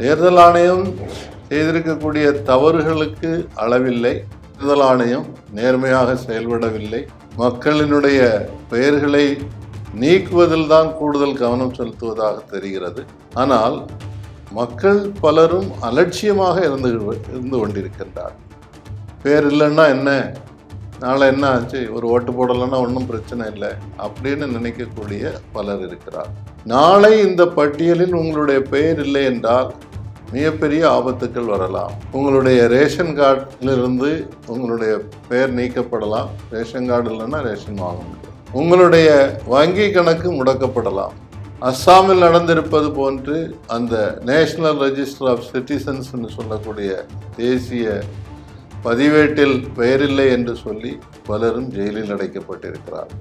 தேர்தல் ஆணையம் செய்திருக்கக்கூடிய தவறுகளுக்கு அளவில்லை. தேர்தல் ஆணையம் நேர்மையாக செயல்படவில்லை. மக்களினுடைய பெயர்களை நீக்குவதில் தான் கூடுதல் கவனம் செலுத்துவதாக தெரிகிறது. ஆனால் மக்கள் பலரும் அலட்சியமாக இருந்து கொண்டிருக்கின்றார். பேர் இல்லைன்னா என்ன, நாளை என்ன ஆச்சு, ஒரு ஓட்டு போடலைன்னா ஒன்றும் பிரச்சனை இல்லை அப்படின்னு நினைக்கக்கூடிய பலர் இருக்கிறார். நாளை இந்த பட்டியலில் உங்களுடைய பெயர் இல்லை என்றால் மிகப்பெரிய ஆபத்துக்கள் வரலாம். உங்களுடைய ரேஷன் கார்டிலிருந்து உங்களுடைய பெயர் நீக்கப்படலாம். ரேஷன் கார்டு இல்லைன்னா ரேஷன் வாங்க முடியும். உங்களுடைய வங்கி கணக்கு முடக்கப்படலாம். அஸ்ஸாமில் நடந்திருப்பது போன்று அந்த நேஷனல் ரெஜிஸ்டர் ஆஃப் சிட்டிசன்ஸ் சொல்லக்கூடிய தேசிய பதிவேட்டில் பெயரில்லை என்று சொல்லி பலரும் ஜெயிலில் அடைக்கப்பட்டிருக்கிறார்.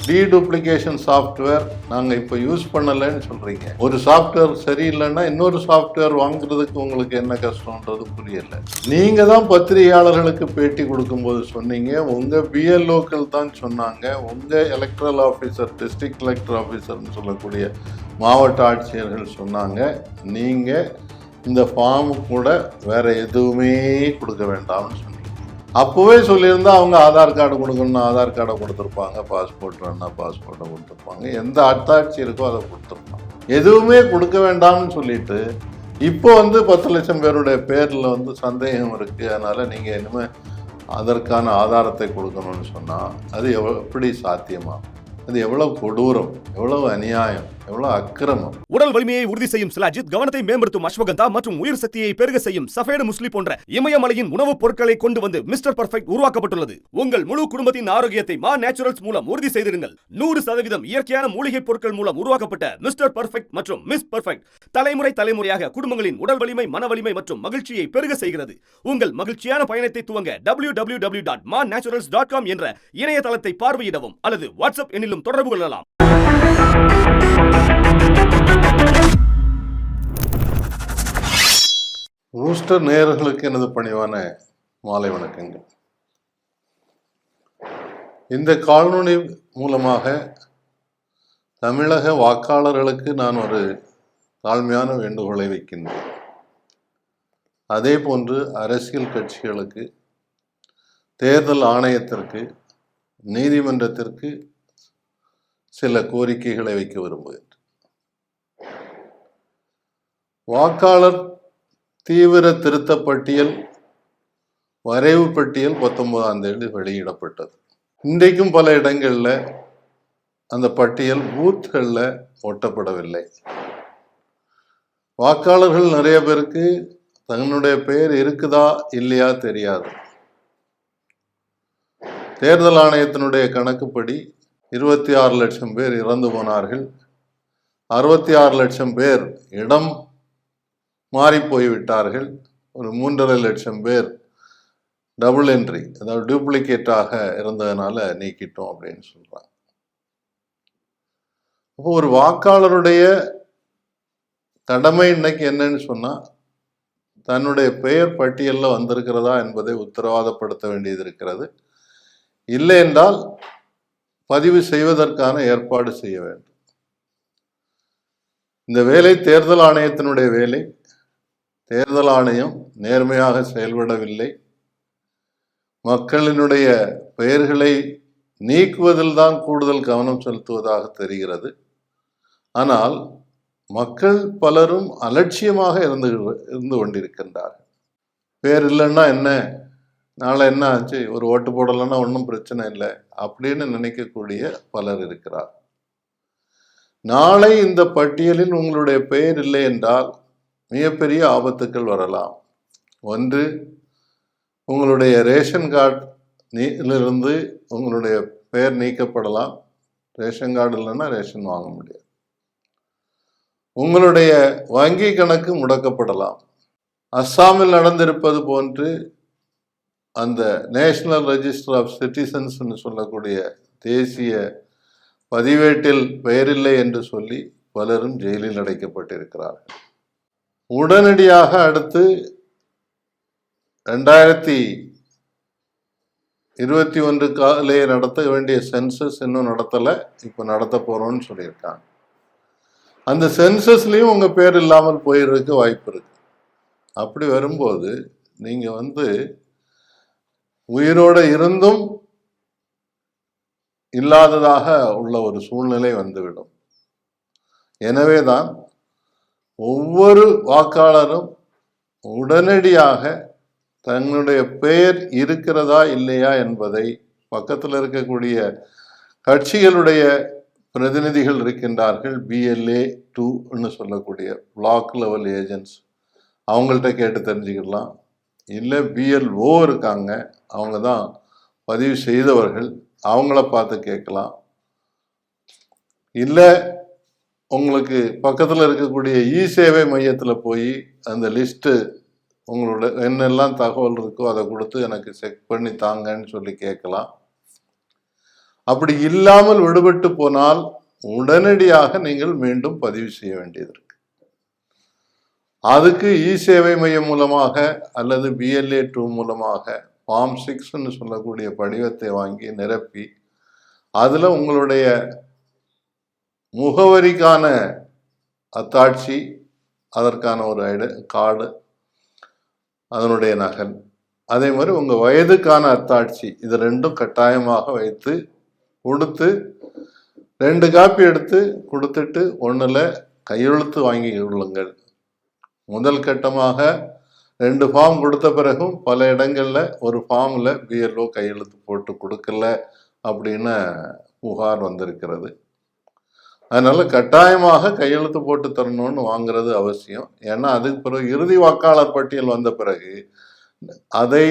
டீடூப்ளிகேஷன் சாஃப்ட்வேர் நாங்கள் இப்போ யூஸ் பண்ணலைன்னு சொல்கிறீங்க. ஒரு சாஃப்ட்வேர் சரியில்லைன்னா இன்னொரு சாஃப்ட்வேர் வாங்குறதுக்கு உங்களுக்கு என்ன கஷ்டம்ன்றது புரியலை. நீங்கள் தான் பத்திரிகையாளர்களுக்கு பேட்டி கொடுக்கும்போது சொன்னீங்க, உங்கள் பிஎல்ஓக்கள் தான் சொன்னாங்க, உங்கள் எலக்ட்ரல் ஆஃபீஸர், டிஸ்ட்ரிக்ட் எலக்டர் ஆஃபீஸர்னு சொல்லக்கூடிய மாவட்ட ஆட்சியர்கள் சொன்னாங்க, நீங்கள் இந்த ஃபார்மு கூட வேறு எதுவுமே கொடுக்க வேண்டாம்னு சொன்னீங்க. அப்போவே சொல்லியிருந்தா அவங்க ஆதார் கார்டு கொடுக்கணும்னா ஆதார் கார்டை கொடுத்துருப்பாங்க, பாஸ்போர்ட் வேணா பாஸ்போர்ட்டை கொடுத்துருப்பாங்க, எந்த அத்தாட்சி இருக்கோ அதை கொடுத்துருப்பாங்க. எதுவுமே கொடுக்க வேண்டாம்னு சொல்லிட்டு இப்போ 10 லட்சம் பேருடைய பேரில் சந்தேகம் இருக்குது, அதனால் நீங்கள் இனிமேல் அதற்கான ஆதாரத்தை கொடுக்கணும்னு சொன்னால் அது எப்படி சாத்தியமா? அது எவ்வளவு கொடூரம், எவ்வளவு அநியாயம், எவ்வளவு அக்கிரமம். உடல் வலிமையை உறுதி செய்யும் சிலாஜித், கவனத்தை மேம்படுத்தும் அஸ்வகந்தா மற்றும் உயிர் சக்தியை பெருக செய்யும் சஃபேடு முஸ்லி போன்ற இமயமலையின் உணவுப் பொருட்களை கொண்டு வந்து மிஸ்டர் பர்ஃபெக்ட் உருவாக்கப்பட்டுள்ளது. உங்கள் முழு குடும்பத்தின் ஆரோக்கியத்தை மா நேச்சுரல்ஸ் மூலம் உறுதி செய்திருங்கள். 100% இயற்கையான மூலிகை பொருட்கள் மூலம் உருவாக்கப்பட்ட மிஸ்டர் பர்ஃபெக்ட் மற்றும் மிஸ் பர்ஃபெக்ட் தலைமுறையாக குடும்பங்களின் உடல் வலிமை, மன வலிமை மற்றும் மகிழ்ச்சியை பெருக செய்கிறது. உங்கள் மகிழ்ச்சியான பயணத்தை துவங்க www.manaturals.com என்ற இணையதளத்தை பார்வையிடவும் அல்லது வாட்ஸ்அப் எண்ணிலும் தொடர்பு கொள்ளலாம். பூஸ்டர் நேயர்களுக்கு எனது பணிவான மாலை வணக்கங்கள். இந்த காணொளி மூலமாக தமிழக வாக்காளர்களுக்கு நான் ஒரு தாழ்மையான வேண்டுகோளை வைக்கின்றேன். அதே போன்று அரசியல் கட்சிகளுக்கு, தேர்தல் ஆணையத்திற்கு, நீதிமன்றத்திற்கு சில கோரிக்கைகளை வைக்க விரும்புகின்றேன். வாக்காளர் தீவிர திருத்த பட்டியல், வரைவு பட்டியல் 19ஆம் தேதி வெளியிடப்பட்டது. இன்றைக்கும் பல இடங்களில் அந்த பட்டியல் பூத்களில் ஒட்டப்படவில்லை. வாக்காளர்கள் நிறைய பேருக்கு தன்னுடைய பெயர் இருக்குதா இல்லையா தெரியாது. தேர்தல் ஆணையத்தினுடைய கணக்குப்படி 26 லட்சம் பேர் இறந்து போனார்கள். 66 லட்சம் பேர் இடம் மாறி போய்விட்டார்கள். ஒரு 3.5 லட்சம் பேர் டபுள் என்ட்ரி, அதாவது டூப்ளிகேட்டாக இருந்ததுனால நீக்கிட்டோம் அப்படின்னு சொல்றாங்க. அப்போ ஒரு வாக்காளருடைய கடமை இன்னைக்கு என்னன்னு சொன்னா, தன்னுடைய பெயர் பட்டியலில் வந்திருக்கிறதா என்பதை உத்தரவாதப்படுத்த வேண்டியது இருக்கிறது. இல்லை என்றால் பதிவு செய்வதற்கான ஏற்பாடு செய்ய வேண்டும். இந்த வேலை தேர்தல் ஆணையத்தினுடைய வேலை. தேர்தல் ஆணையம் நேர்மையாக செயல்படவில்லை. மக்களினுடைய பெயர்களை நீக்குவதில் தான் கூடுதல் கவனம் செலுத்துவதாக தெரிகிறது. ஆனால் மக்கள் பலரும் அலட்சியமாக இருந்து கொண்டிருக்கின்றார்கள். பேர் இல்லைன்னா என்ன, நாளை என்ன ஆச்சு, ஒரு ஓட்டு போடலைன்னா ஒன்றும் பிரச்சனை இல்லை அப்படின்னு நினைக்கக்கூடிய பலர் இருக்கிறார். நாளை இந்த பட்டியலில் உங்களுடைய பெயர் இல்லை என்றால் மிகப்பெரிய ஆபத்துக்கள் வரலாம். ஒன்று, உங்களுடைய ரேஷன் கார்டிலிருந்து உங்களுடைய பெயர் நீக்கப்படலாம். ரேஷன் கார்டு இல்லைன்னா ரேஷன் வாங்க முடியாது. உங்களுடைய வங்கி கணக்கு முடக்கப்படலாம். அஸ்ஸாமில் நடந்திருப்பது போன்று அந்த நேஷனல் ரெஜிஸ்டர் ஆஃப் சிட்டிசன்ஸ் சொல்லக்கூடிய தேசிய பதிவேட்டில் பெயரில்லை என்று சொல்லி பலரும் ஜெயிலில் அடைக்கப்பட்டிருக்கிறார்கள். உடனடியாக அடுத்து 2021 நடத்த வேண்டிய சென்சஸ் இன்னும் நடத்தலை, இப்போ நடத்த போகிறோம்னு சொல்லியிருக்காங்க. அந்த சென்சஸ்லயும் உங்க பேர் இல்லாமல் போயிருக்கு வாய்ப்பு இருக்கு. அப்படி வரும்போது நீங்க உயிரோட இருந்தும் இல்லாததாக உள்ள ஒரு சூழ்நிலை வந்துவிடும். எனவேதான் ஒவ்வொரு வாக்காளரும் உடனடியாக தன்னுடைய பெயர் இருக்கிறதா இல்லையா என்பதை பக்கத்தில் இருக்கக்கூடிய கட்சிகளுடைய பிரதிநிதிகள் இருக்கின்றார்கள், BLA 2 சொல்லக்கூடிய பிளாக் லெவல் ஏஜென்ட்ஸ், அவங்கள்ட்ட கேட்டு தெரிஞ்சுக்கலாம். இல்லை BLO இருக்காங்க, அவங்க தான் பதிவு செய்தவர்கள், அவங்கள பார்த்து கேட்கலாம். இல்லை உங்களுக்கு பக்கத்தில் இருக்கக்கூடிய சேவை மையத்தில் போய் அந்த லிஸ்ட்டு உங்களோட என்னெல்லாம் தகவல் இருக்கோ அதை கொடுத்து எனக்கு செக் பண்ணி தாங்கன்னு சொல்லி கேட்கலாம். அப்படி இல்லாமல் விடுபட்டு போனால் உடனடியாக நீங்கள் மீண்டும் பதிவு செய்ய வேண்டியது இருக்கு. அதுக்கு சேவை மையம் மூலமாக அல்லது BLA 2 மூலமாக ஃபார்ம் 6 சொல்லக்கூடிய படிவத்தை வாங்கி நிரப்பி அதில் உங்களுடைய முகவரிக்கான அத்தாட்சி, அதற்கான ஒரு கார்டு, அதனுடைய நகல், அதே மாதிரி உங்கள் வயதுக்கான அத்தாட்சி, இது ரெண்டும் கட்டாயமாக வைத்து கொடுத்து 2 காப்பி எடுத்து கொடுத்துட்டு 1ல் கையெழுத்து வாங்கி கொள்ளுங்கள். முதல் கட்டமாக 2 ஃபார்ம் கொடுத்த பிறகும் பல இடங்களில் ஒரு ஃபார்மில் BLO கையெழுத்து போட்டு கொடுக்கல அப்படின்னு புகார் வந்திருக்கிறது. அதனால கட்டாயமாக கையெழுத்து போட்டு தரணும்னு வாங்குறது அவசியம். ஏன்னா அதுக்கு பிறகு இறுதி வாக்காளர் பட்டியல் வந்த பிறகு அதை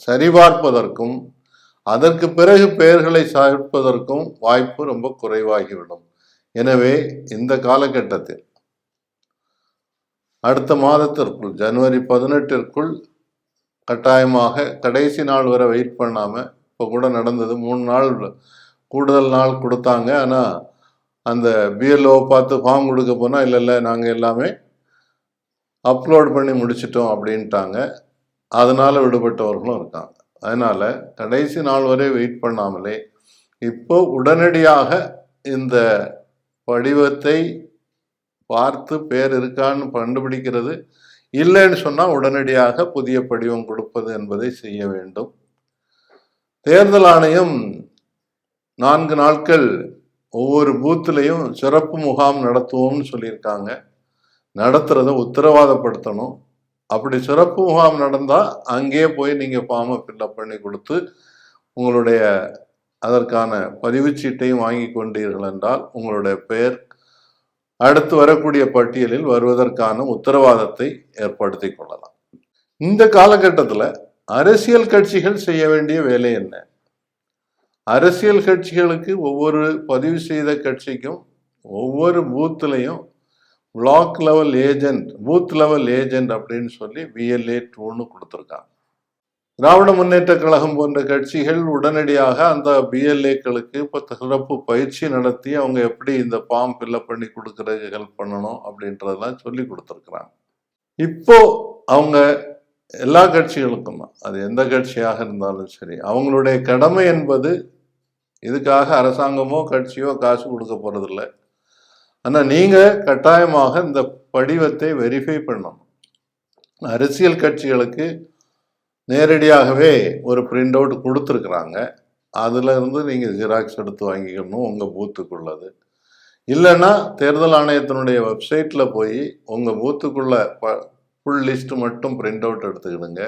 சரிபார்ப்பதற்கும் அதற்கு பிறகு பெயர்களை சேர்ப்பதற்கும் வாய்ப்பு ரொம்ப குறைவாகிவிடும். எனவே இந்த காலகட்டத்தில் அடுத்த மாதத்திற்குள் ஜனவரி 18 கட்டாயமாக கடைசி நாள் வரை வெயிட் பண்ணாமல், இப்போ கூட நடந்தது 3 நாள் கூடுதல் நாள் கொடுத்தாங்க. ஆனால் அந்த BLO பார்த்து ஃபார்ம் கொடுக்க போனால் இல்லை நாங்கள் எல்லாமே அப்லோட் பண்ணி முடிச்சிட்டோம் அப்படின்ட்டாங்க. அதனால் விடுபட்டவர்களும் இருக்காங்க. அதனால் கடைசி நாள் வரை வெயிட் பண்ணாமலே இப்போ உடனடியாக இந்த படிவத்தை பார்த்து பேர் இருக்கான்னு கண்டுபிடிக்கிறது, இல்லைன்னு சொன்னால் உடனடியாக புதிய படிவம் கொடுப்பது என்பதை செய்ய வேண்டும். தேர்தல் ஆணையம் 4 நாட்கள் ஒவ்வொரு பூத்துலையும் சிறப்பு முகாம் நடத்துவோம்னு சொல்லியிருக்காங்க. நடத்துறத உத்தரவாதப்படுத்தணும். அப்படி சிறப்பு முகாம் நடந்தால் அங்கேயே போய் நீங்கள் ஃபார்மை ஃபில்அப் பண்ணி கொடுத்து உங்களுடைய அதற்கான பதிவுச்சீட்டையும் வாங்கி கொண்டீர்கள் என்றால் உங்களுடைய பெயர் அடுத்து வரக்கூடிய பட்டியலில் வருவதற்கான உத்தரவாதத்தை ஏற்படுத்தி கொள்ளலாம். இந்த காலகட்டத்தில் அரசியல் கட்சிகள் செய்ய வேண்டிய வேலை என்ன? அரசியல் கட்சிகளுக்கு ஒவ்வொரு பதிவு செய்த கட்சிக்கும் ஒவ்வொரு பூத்துலையும் block level agent, booth level agent அப்படின்னு சொல்லி BLA 2 கொடுத்துருக்காங்க. திராவிட முன்னேற்ற கழகம் போன்ற கட்சிகள் உடனடியாக அந்த BLAக்களுக்கு இப்போ சிறப்பு பயிற்சி நடத்தி அவங்க எப்படி இந்த ஃபார்ம் ஃபில்அப் பண்ணி கொடுக்கறதுக்கு ஹெல்ப் பண்ணணும் அப்படின்றதெல்லாம் சொல்லி கொடுத்துருக்குறாங்க. இப்போ அவங்க எல்லா கட்சிகளுக்கும் தான், அது எந்த கட்சியாக இருந்தாலும் சரி, அவங்களுடைய கடமை என்பது இதுக்காக அரசாங்கமோ கட்சியோ காசு கொடுக்க போறதில்லை. ஆனால் நீங்கள் கட்டாயமாக இந்த படிவத்தை வெரிஃபை பண்ணணும். அரசியல் கட்சிகளுக்கு நேரடியாகவே ஒரு பிரிண்ட் அவுட் கொடுத்துருக்குறாங்க. அதில் இருந்து நீங்கள் ஜெராக்ஸ் எடுத்து வாங்கிக்கணும் உங்கள் பூத்துக்குள்ளது. இல்லைன்னா தேர்தல் ஆணையத்தினுடைய வெப்சைட்டில் போய் உங்கள் பூத்துக்குள்ள ஃபுல் லிஸ்ட் மட்டும் பிரிண்ட் அவுட் எடுத்துக்கிடுங்க.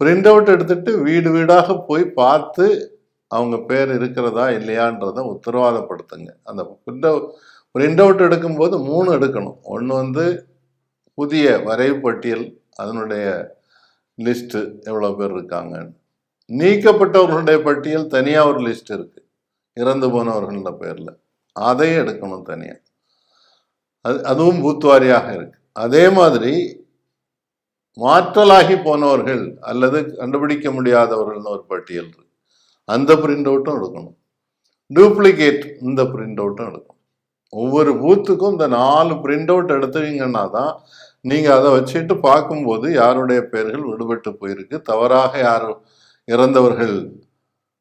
பிரிண்ட் அவுட் எடுத்துட்டு வீடு வீடாக போய் பார்த்து அவங்க பேர் இருக்கிறதா இல்லையான்றதை உத்தரவாதப்படுத்துங்க. அந்த பிரிண்ட் அவுட் எடுக்கும்போது 3 எடுக்கணும். ஒன்று புதிய வரைவு பட்டியல், அதனுடைய லிஸ்ட்டு எவ்வளோ பேர் இருக்காங்க. நீக்கப்பட்டவர்களுடைய பட்டியல் தனியாக ஒரு லிஸ்ட் இருக்கு, இறந்து போனவர்கள பேரில், அதையும் எடுக்கணும் தனியாக. அதுவும் பூத் வாரியாக இருக்கு. அதே மாதிரி மாற்றலாகி போனவர்கள் அல்லது கண்டுபிடிக்க முடியாதவர்கள்னு ஒரு பட்டியல் இருக்கு, அந்த பிரிண்ட் அவுட்டும் எடுக்கணும். டூப்ளிகேட் இந்த பிரிண்ட் அவுட்டும் எடுக்கணும். ஒவ்வொரு பூத்துக்கும் இந்த 4 பிரிண்ட் அவுட் எடுத்துவீங்கன்னா தான் நீங்கள் அதை வச்சுட்டு பார்க்கும்போது யாருடைய பெயர்கள் விடுபட்டு போயிருக்கு, தவறாக யார் இறந்தவர்கள்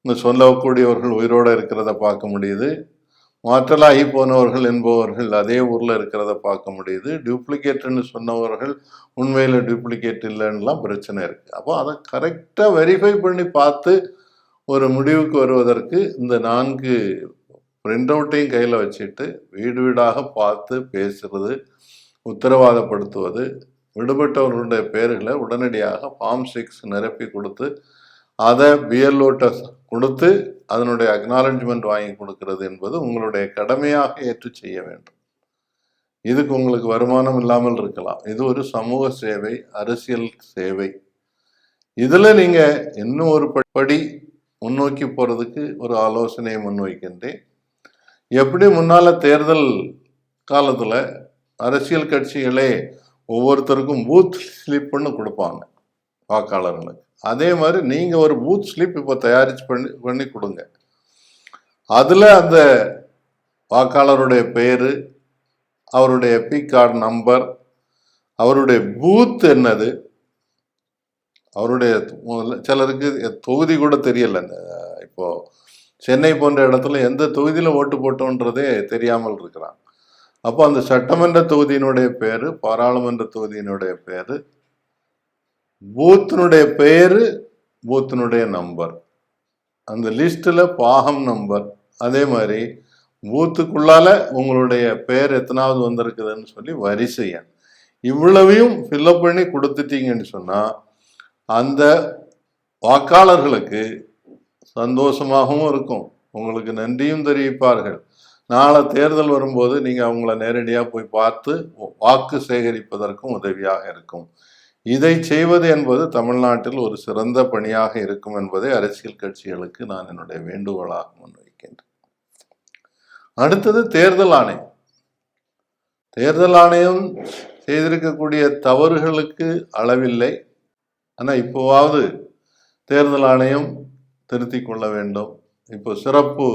சொல்லக்கூடியவர்கள் உயிரோடு இருக்கிறத பார்க்க முடியுது, மாற்றலாகி போனவர்கள் என்பவர்கள் அதே ஊரில் இருக்கிறத பார்க்க முடியுது. டூப்ளிகேட்டுன்னு சொன்னவர்கள் உண்மையில் டூப்ளிகேட் இல்லைன்னுலாம் பிரச்சனை இருக்குது. அப்போ அதை கரெக்டாக வெரிஃபை பண்ணி பார்த்து ஒரு முடிவுக்கு வருவதற்கு இந்த 4 பிரிண்ட் அவுட்டையும் கையில் வச்சுட்டு வீடு வீடாக பார்த்து பேசுறது, உத்தரவாதப்படுத்துவது, விடுபட்டவர்களுடைய பெயர்களை உடனடியாக ஃபார்ம் 6 நிரப்பி கொடுத்து அதை பிஎல்ஓட்ட கொடுத்து அதனுடைய அக்னாலஜ்மெண்ட் வாங்கி கொடுக்கிறது என்பது உங்களுடைய கடமையாக ஏற்று செய்ய வேண்டும். இதுக்கு உங்களுக்கு வருமானம் இல்லாமல் இருக்கலாம். இது ஒரு சமூக சேவை, அரசியல் சேவை. இதில் நீங்கள் இன்னும் ஒரு படி முன்னோக்கி போகிறதுக்கு ஒரு ஆலோசனையை முன்வைக்கின்றேன். எப்படி முன்னால் தேர்தல் காலத்தில் அரசியல் கட்சிகளே ஒவ்வொருத்தருக்கும் பூத் ஸ்லிப்புன்னு கொடுப்பாங்க வாக்காளர்களுக்கு, அதே மாதிரி நீங்கள் ஒரு பூத் ஸ்லிப் இப்போ தயாரித்து பண்ணி கொடுங்க. அதில் அந்த வாக்காளருடைய பெயர், அவருடைய எபிக் கார்டு நம்பர், அவருடைய பூத் என்னது, அவருடைய சிலருக்கு தொகுதி கூட தெரியல. இப்போ சென்னை போன்ற இடத்துல எந்த தொகுதியில் ஓட்டு போட்டோன்றதே தெரியாமல் இருக்கிறாங்க. அப்போ அந்த சட்டமன்ற தொகுதியினுடைய பேர், பாராளுமன்ற தொகுதியினுடைய பேர், பூத்தினுடைய பெயர், பூத்தினுடைய நம்பர், அந்த லிஸ்ட்டில் பாகம் நம்பர், அதே மாதிரி பூத்துக்குள்ளால உங்களுடைய பெயர் எத்தனாவது வந்திருக்குதுன்னு சொல்லி வரிசை எண், இவ்வளவையும் ஃபில்அப் பண்ணி கொடுத்துட்டீங்கன்னு சொன்னால் அந்த வாக்காளர்களுக்கு சந்தோஷமாகவும் இருக்கும், உங்களுக்கு நன்றியும் தெரிவிப்பார்கள். நாளை தேர்தல் வரும்போது நீங்கள் அவங்கள நேரடியாக போய் பார்த்து வாக்கு சேகரிப்பதற்கும் உதவியாக இருக்கும். இதை செய்வது என்பது தமிழ்நாட்டில் ஒரு சிறந்த பணியாக இருக்கும் என்பதை அரசியல் கட்சிகளுக்கு நான் என்னுடைய வேண்டுகோளாக முன்வைக்கின்றேன். அடுத்தது தேர்தல் ஆணையம். தேர்தல் ஆணையம் செய்திருக்கக்கூடிய தவறுகளுக்கு அளவில்லை. ஆனால் இப்போவாவது தேர்தல் ஆணையம் திருத்தி கொள்ள வேண்டும். இப்போ சிறப்பு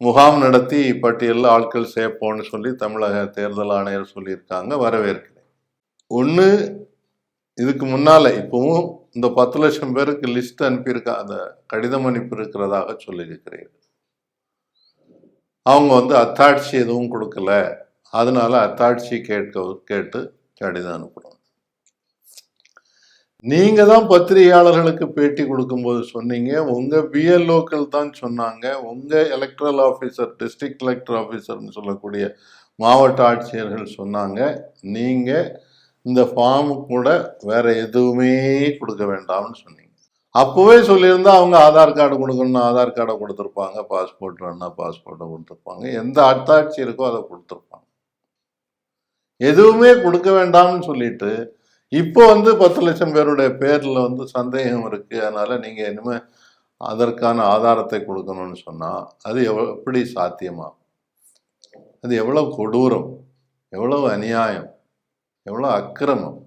முகாம் நடத்தி பட்டியலில் ஆட்கள் சேர்ப்போம்னு சொல்லி தமிழக தேர்தல் ஆணையர் சொல்லியிருக்காங்க, வரவேற்கிறேன். ஒன்று, இதுக்கு முன்னால் இப்போவும் இந்த 10 லட்சம் பேருக்கு லிஸ்ட் அனுப்பியிருக்கா, அந்த கடிதம் அனுப்பியிருக்கிறதாக சொல்லியிருக்கிறீர்கள். அவங்க அத்தாட்சி எதுவும் கொடுக்கல, அதனால அத்தாட்சி கேட்டு கடிதம் அனுப்பணும். நீங்க தான் பத்திரிகையாளர்களுக்கு பேட்டி கொடுக்கும்போது சொன்னீங்க, உங்க பிஎல்ஓக்கள் தான் சொன்னாங்க, உங்க எலக்ட்ரல் ஆஃபீஸர், டிஸ்ட்ரிக்ட் எலக்டர் ஆஃபீஸர்னு சொல்லக்கூடிய மாவட்ட ஆட்சியர்கள் சொன்னாங்க, நீங்க இந்த ஃபார்மு கூட வேற எதுவுமே கொடுக்க வேண்டாம்னு சொன்னீங்க. அப்போவே சொல்லியிருந்தா அவங்க ஆதார் கார்டு கொடுக்கணும்னா ஆதார் கார்டை கொடுத்துருப்பாங்க, பாஸ்போர்ட் வேணும்னா பாஸ்போர்ட்டை கொடுத்துருப்பாங்க, எந்த அத்தாட்சி இருக்கோ அதை கொடுத்துருப்பாங்க. எதுவுமே கொடுக்க வேண்டாம்னு சொல்லிட்டு இப்போ 10 லட்சம் பேருடைய பேர்ல சந்தேகம் இருக்கு, அதனால நீங்க இனிமே அதற்கான ஆதாரத்தை கொடுக்கணும்னு சொன்னா அது எப்படி சாத்தியமா? அது எவ்வளவு கொடூரம், எவ்வளவு அநியாயம், எவ்வளவு அக்கிரமம்.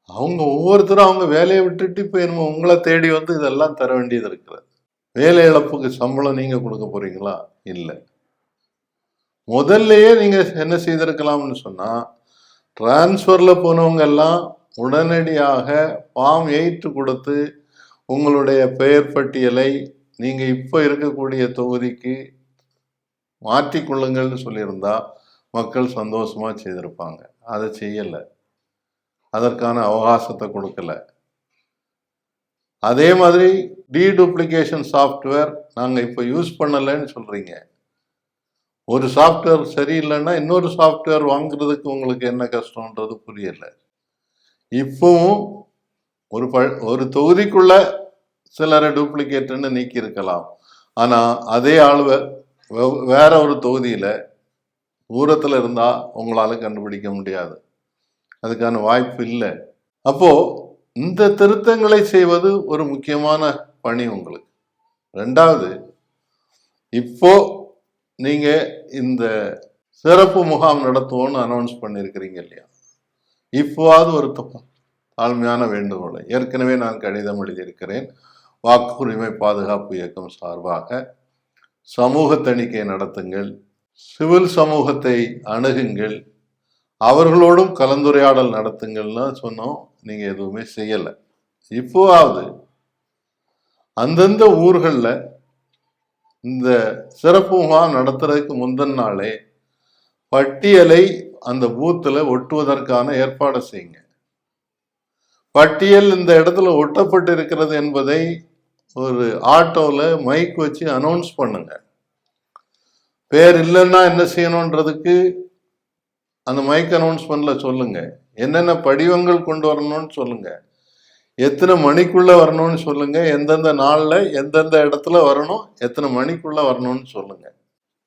அவங்க ஒவ்வொருத்தரும் அவங்க வேலையை விட்டுட்டு இப்போ என்னமோ உங்களை தேடி இதெல்லாம் தர வேண்டியது இருக்கிறது. வேலை இழப்புக்கு சம்பளம் நீங்க கொடுக்க போறீங்களா? இல்லை. முதல்லயே நீங்க என்ன செய்திருக்கலாம்னு சொன்னா, டிரான்ஸ்ஃபரில் போனவங்க எல்லாம் உடனடியாக ஃபார்ம் 8 கொடுத்து உங்களுடைய பெயர் பட்டியலை நீங்கள் இப்போ இருக்கக்கூடிய தொகுதிக்கு மாற்றிக்கொள்ளுங்கள்னு சொல்லியிருந்தா மக்கள் சந்தோஷமாக செய்திருப்பாங்க. அதை செய்யலை, அதற்கான அவகாசத்தை கொடுக்கல. அதே மாதிரி டீடூப்ளிகேஷன் சாஃப்ட்வேர் நாங்கள் இப்போ யூஸ் பண்ணலைன்னு சொல்கிறீங்க. ஒரு சாஃப்ட்வேர் சரியில்லைன்னா இன்னொரு சாஃப்ட்வேர் வாங்குறதுக்கு உங்களுக்கு என்ன கஷ்டம்ன்றது புரியலை. இப்பவும் ஒரு தொகுதிக்குள்ள சிலரை டூப்ளிகேட்டுன்னு நீக்கி இருக்கலாம், ஆனால் அதே ஆள் வேற ஒரு தொகுதியில் தூரத்தில் இருந்தால் உங்களால் கண்டுபிடிக்க முடியாது, அதுக்கான வாய்ப்பு இல்லை. அப்போ இந்த திருத்தங்களை செய்வது ஒரு முக்கியமான பணி உங்களுக்கு. ரெண்டாவது, இப்போ நீங்க இந்த சிறப்பு முகாம் நடத்துவோம்னு அனௌன்ஸ் பண்ணியிருக்கிறீங்க இல்லையா? இப்போவாவது ஒரு தாழ்மையான வேண்டுகோளை, ஏற்கனவே நான் கடிதம் எழுதியிருக்கிறேன், வாக்குரிமை பாதுகாப்பு இயக்கம் சார்பாக சமூக தணிக்கை நடத்துங்கள், சிவில் சமூகத்தை அணுகுங்கள், அவர்களோடும் கலந்துரையாடல் நடத்துங்கள்னு சொன்னோம். நீங்க எதுவுமே செய்யலை. இப்போவாவது அந்தந்த ஊர்களில் இந்த சிறப்பு முகாம் நடத்துறதுக்கு முந்தின நாளே பட்டியலை அந்த பூத்துல ஒட்டுவதற்கான ஏற்பாடு செய்யுங்க. பட்டியல் இந்த இடத்துல ஒட்டப்பட்டு இருக்கிறது என்பதை ஒரு ஆட்டோல மைக் வச்சு அனௌன்ஸ் பண்ணுங்க. பேர் இல்லைன்னா என்ன செய்யணுன்றதுக்கு அந்த மைக் அனௌன்ஸ்மெண்ட்ல சொல்லுங்க. என்னென்ன படிவங்கள் கொண்டு வரணும்னு சொல்லுங்க. எத்தனை மணிக்குள்ள வரணும்னு சொல்லுங்க. எந்தெந்த நாள்ல எந்தெந்த இடத்துல வரணும், எத்தனை மணிக்குள்ள வரணும்னு சொல்லுங்க.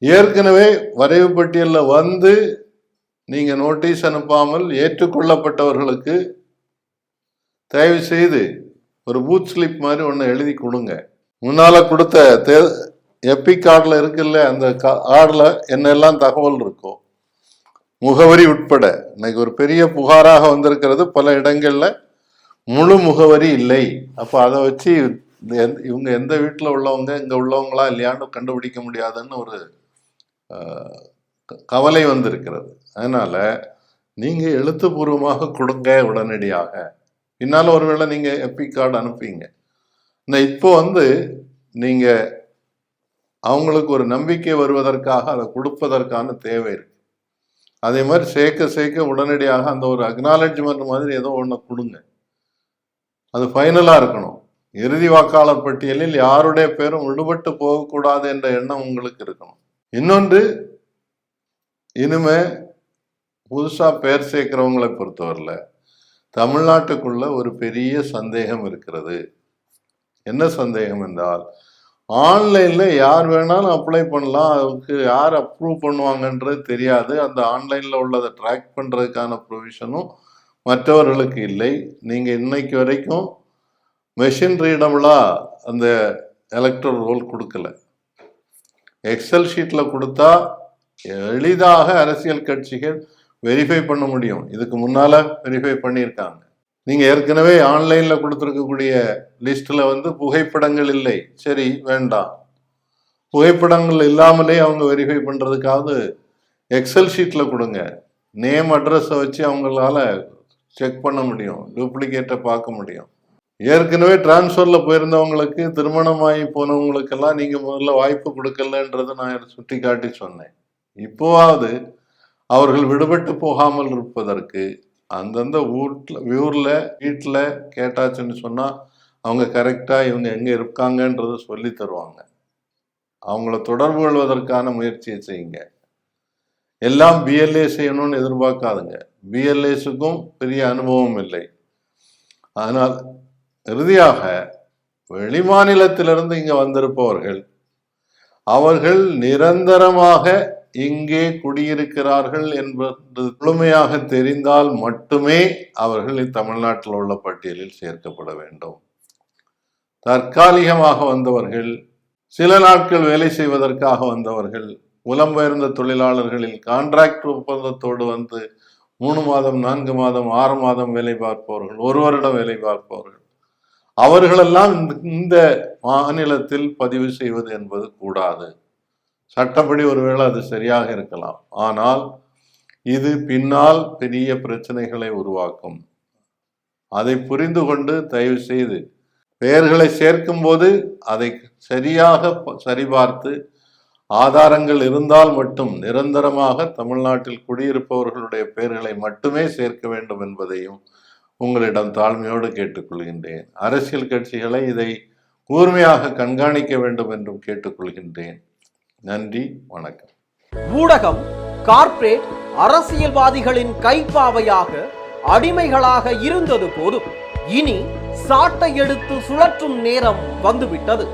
ஏற்கனவே வரைவு பட்டியல்ல வந்து நீங்க நோட்டீஸ் அனுப்பாமல் ஏற்றுக்கொள்ளப்பட்டவர்களுக்கு தயவு செய்து ஒரு பூத் ஸ்லிப் மாதிரி ஒன்று எழுதி கொடுங்க. முன்னால கொடுத்த எபிக் கார்டில் இருக்குல்ல, அந்த கார்டில் என்னெல்லாம் தகவல் இருக்கோ முகவரி உட்பட. இன்னைக்கு ஒரு பெரிய புகாராக வந்திருக்கிறது, பல இடங்கள்ல முழு முகவரி இல்லை. அப்போ அதை வச்சு இவங்க எந்த வீட்டில் உள்ளவங்க இங்க உள்ளவங்களா இல்லையான்னு கண்டுபிடிக்க முடியாதுன்னு ஒரு கவலை வந்திருக்கிறது. அதனால நீங்க எழுத்துப்பூர்வமாக கொடுங்க உடனடியாக. பின்னால ஒருவேளை நீங்க எபிக் கார்டு அனுப்பிங்க. இப்போ நீங்க அவங்களுக்கு ஒரு நம்பிக்கை வருவதற்காக அதை கொடுப்பதற்கான தேவை இருக்கு. அதே மாதிரி சேர்க்க உடனடியாக அந்த ஒரு அக்னாலஜ்மெண்ட் மாதிரி ஏதோ ஒன்று கொடுங்க. அது ஃபைனலா இருக்கணும். இறுதி வாக்காளர் பட்டியலில் யாருடைய பேரும் விடுபட்டு போகக்கூடாது என்ற எண்ணம் உங்களுக்கு இருக்கணும். இன்னொன்று, இனிமே புதுசா பேர் சேர்க்கிறவங்களை பொறுத்தவரையில தமிழ்நாட்டுக்குள்ள ஒரு பெரிய சந்தேகம் இருக்கிறது. என்ன சந்தேகம் என்றால், ஆன்லைன்ல யார் வேணாலும் அப்ளை பண்ணலாம், அதுக்கு யார் அப்ரூவ் பண்ணுவாங்கன்றது தெரியாது. அந்த ஆன்லைன்ல உள்ளதை ட்ராக் பண்றதுக்கான ப்ரொவிஷனும் மற்றவர்களுக்கு இல்லை. நீங்க இன்னைக்கு வரைக்கும் மெஷின் ரீடபிளா அந்த எலக்ட்ரல் ரோல் கொடுக்கல. எக்ஸல் ஷீட்ல கொடுத்தா எளிதாக அரசியல் கட்சிகள் வெரிஃபை பண்ண முடியும். இதுக்கு முன்னால வெரிஃபை பண்ணியிருக்காங்க. நீங்க ஏற்கனவே ஆன்லைன்ல கொடுத்துருக்கக்கூடிய லிஸ்ட்ல புகைப்படங்கள் இல்லை, சரி வேண்டாம். புகைப்படங்கள் இல்லாமலே அவங்க வெரிஃபை பண்றதுக்காவது எக்ஸல் ஷீட்ல கொடுங்க. நேம் அட்ரஸை வச்சு அவங்களால செக் பண்ண முடியும், டூப்ளிகேட்டை பார்க்க முடியும். ஏற்கனவே டிரான்ஸ்ஃபர்ல போயிருந்தவங்களுக்கு, திருமணமாகி போனவங்களுக்கெல்லாம் நீங்க முதல்ல வாய்ப்பு கொடுக்கலன்றதை நான் சுட்டி காட்டி சொன்னேன். இப்போவாவது அவர்கள் விடுபட்டு போகாமல் இருப்பதற்கு அந்தந்த ஊர்ல வீட்டில் கேட்டாச்சுன்னு சொன்னா அவங்க கரெக்டா இவங்க எங்க இருக்காங்கன்றத சொல்லி தருவாங்க. அவங்கள தொடர்பு கொள்வதற்கான முயற்சியை செய்யுங்க. எல்லாம் பிஎல்ஏ செய்யணும்னு எதிர்பார்க்காதுங்க. பிஎல்ஏஸுக்கும் பெரிய அனுபவம் இல்லை. ஆனால் இறுதியாக வெளிமாநிலத்திலிருந்து இங்க வந்திருப்பவர்கள் அவர்கள் நிரந்தரமாக இங்கே குடியிருக்கிறார்கள் என்பது முழுமையாக தெரிந்தால் மட்டுமே அவர்கள் தமிழ்நாட்டில் உள்ள பட்டியலில் சேர்க்கப்பட வேண்டும். தற்காலிகமாக வந்தவர்கள், சில நாட்கள் வேலை செய்வதற்காக வந்தவர்கள், புலம்பெயர்ந்த தொழிலாளர்களில் கான்ட்ராக்ட் ஒப்பந்தத்தோடு 3 மாதம் 4 மாதம் 6 மாதம் வேலை பார்ப்பவர்கள், 1 வருடம் வேலை பார்ப்பவர்கள், அவர்களெல்லாம் இந்த மாநிலத்தில் பதிவு செய்வது என்பது கூடாது. சட்டப்படி ஒருவேளை அது சரியாக இருக்கலாம். ஆனால் இது பின்னால் பெரிய பிரச்சனைகளை உருவாக்கும். அதை புரிந்து கொண்டு தயவு செய்து பெயர்களை சேர்க்கும் போது அதை சரியாக சரிபார்த்து ஆதாரங்கள் இருந்தால் மட்டும் நிரந்தரமாக தமிழ்நாட்டில் குடியிருப்பவர்களுடைய பெயர்களை மட்டுமே சேர்க்க வேண்டும் என்பதையும் உங்களிடம் தாழ்மையோடு கேட்டுக்கொள்கின்றேன். அரசியல் கட்சிகளை இதை கூர்மையாக கண்காணிக்க வேண்டும் என்றும் கேட்டுக்கொள்கின்றேன். நன்றி, வணக்கம். ஊடகம் கார்ப்பரேட் அரசியல்வாதிகளின் கைப்பாவையாக அடிமைகளாக இருந்தது போதும். இனி சாட்டை எடுத்து சுழற்றும் நேரம் வந்துவிட்டது.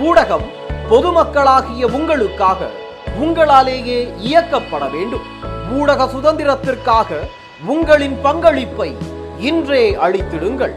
ஊடகம் பொதுமக்களாகிய உங்களுக்காக, உங்களாலேயே இயக்கப்பட வேண்டும். ஊடக சுதந்திரத்திற்காக உங்களின் பங்களிப்பை இன்றே அளித்திடுங்கள்.